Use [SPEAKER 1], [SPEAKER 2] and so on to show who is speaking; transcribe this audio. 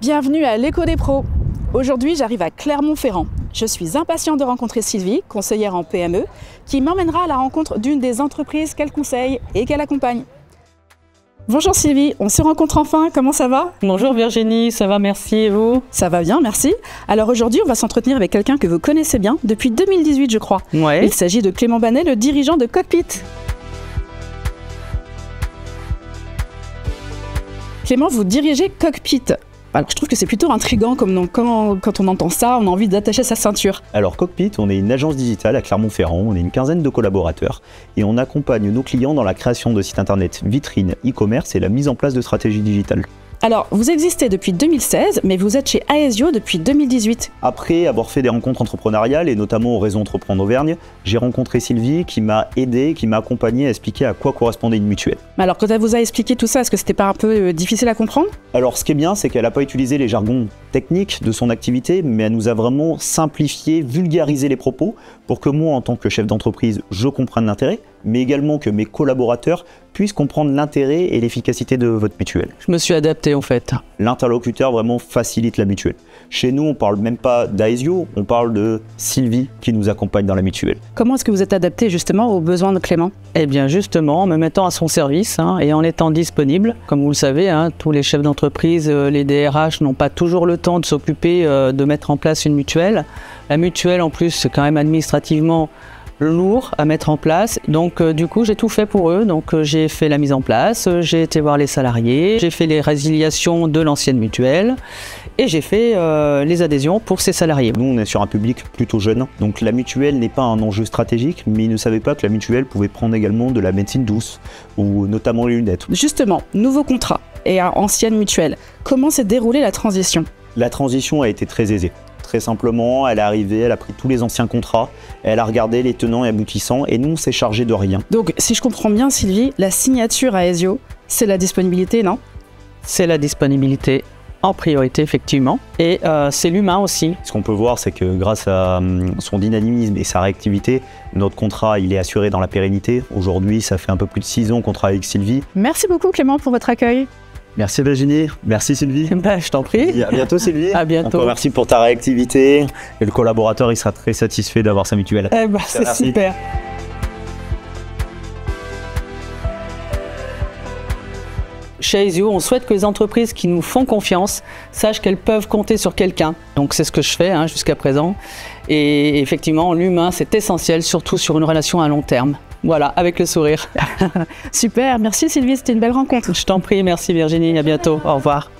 [SPEAKER 1] Bienvenue à l'Écho des pros. Aujourd'hui, j'arrive à Clermont-Ferrand. Je suis impatient de rencontrer Sylvie, conseillère en PME, qui m'emmènera à la rencontre d'une des entreprises qu'elle conseille et qu'elle accompagne. Bonjour Sylvie, on se rencontre enfin, comment ça va?
[SPEAKER 2] Bonjour Virginie, ça va, merci, et vous?
[SPEAKER 1] Ça va bien, merci. Alors aujourd'hui, on va s'entretenir avec quelqu'un que vous connaissez bien, depuis 2018 je crois.
[SPEAKER 2] Ouais.
[SPEAKER 1] Il s'agit de Clément Banet, le dirigeant de Cockpit. Clément, vous dirigez Cockpit. Alors, je trouve que c'est plutôt intriguant comme nom. Quand on entend ça, on a envie d'attacher sa ceinture.
[SPEAKER 3] Alors Cockpit, on est une agence digitale à Clermont-Ferrand, on est une quinzaine de collaborateurs et on accompagne nos clients dans la création de sites internet, vitrines, e-commerce et la mise en place de stratégies digitales.
[SPEAKER 1] Alors, vous existez depuis 2016, mais vous êtes chez Aesio depuis 2018.
[SPEAKER 3] Après avoir fait des rencontres entrepreneuriales et notamment au réseau Entreprendre Auvergne, j'ai rencontré Sylvie qui m'a aidé, qui m'a accompagné à expliquer à quoi correspondait une mutuelle.
[SPEAKER 1] Alors, quand elle vous a expliqué tout ça, est-ce que c'était pas un peu difficile à comprendre?
[SPEAKER 3] Alors ce qui est bien, c'est qu'elle n'a pas utilisé les jargons techniques de son activité, mais elle nous a vraiment simplifié, vulgarisé les propos pour que moi, en tant que chef d'entreprise, je comprenne l'intérêt, mais également que mes collaborateurs puissent comprendre l'intérêt et l'efficacité de votre mutuelle.
[SPEAKER 2] Je me suis adapté en fait.
[SPEAKER 3] L'interlocuteur vraiment facilite la mutuelle. Chez nous, on ne parle même pas d'Aesio, on parle de Sylvie qui nous accompagne dans la mutuelle.
[SPEAKER 1] Comment est-ce que vous êtes adapté justement aux besoins de Clément?
[SPEAKER 2] Eh bien justement, en me mettant à son service et en étant disponible. Comme vous le savez, tous les chefs d'entreprise, les DRH n'ont pas toujours le temps de s'occuper de mettre en place une mutuelle. La mutuelle en plus, c'est quand même administrativement lourd à mettre en place, donc du coup j'ai tout fait pour eux. Donc j'ai fait la mise en place, j'ai été voir les salariés, j'ai fait les résiliations de l'ancienne mutuelle et j'ai fait les adhésions pour ces salariés.
[SPEAKER 3] Nous on est sur un public plutôt jeune, donc la mutuelle n'est pas un enjeu stratégique, mais ils ne savaient pas que la mutuelle pouvait prendre également de la médecine douce ou notamment les lunettes.
[SPEAKER 1] Justement, nouveau contrat et ancienne mutuelle, comment s'est déroulée la transition?
[SPEAKER 3] La transition a été très aisée. Très simplement, elle est arrivée, elle a pris tous les anciens contrats, elle a regardé les tenants et aboutissants et nous on s'est chargé de rien.
[SPEAKER 1] Donc si je comprends bien Sylvie, la signature à Aesio, c'est la disponibilité, non?
[SPEAKER 2] C'est la disponibilité en priorité effectivement et c'est l'humain aussi.
[SPEAKER 3] Ce qu'on peut voir, c'est que grâce à son dynamisme et sa réactivité, notre contrat il est assuré dans la pérennité. Aujourd'hui, ça fait un peu plus de 6 ans qu'on travaille avec Sylvie.
[SPEAKER 1] Merci beaucoup Clément pour votre accueil.
[SPEAKER 3] Merci Virginie, merci Sylvie.
[SPEAKER 2] Je t'en prie.
[SPEAKER 3] Et à bientôt Sylvie.
[SPEAKER 2] À bientôt.
[SPEAKER 3] Encore merci pour ta réactivité et le collaborateur il sera très satisfait d'avoir sa mutuelle.
[SPEAKER 1] C'est super.
[SPEAKER 2] Chez Aesio, on souhaite que les entreprises qui nous font confiance sachent qu'elles peuvent compter sur quelqu'un. Donc c'est ce que je fais jusqu'à présent. Et effectivement, l'humain c'est essentiel, surtout sur une relation à long terme. Voilà, avec le sourire.
[SPEAKER 1] Super, merci Sylvie, c'était une belle rencontre.
[SPEAKER 2] Je t'en prie, merci Virginie, à bientôt, au revoir.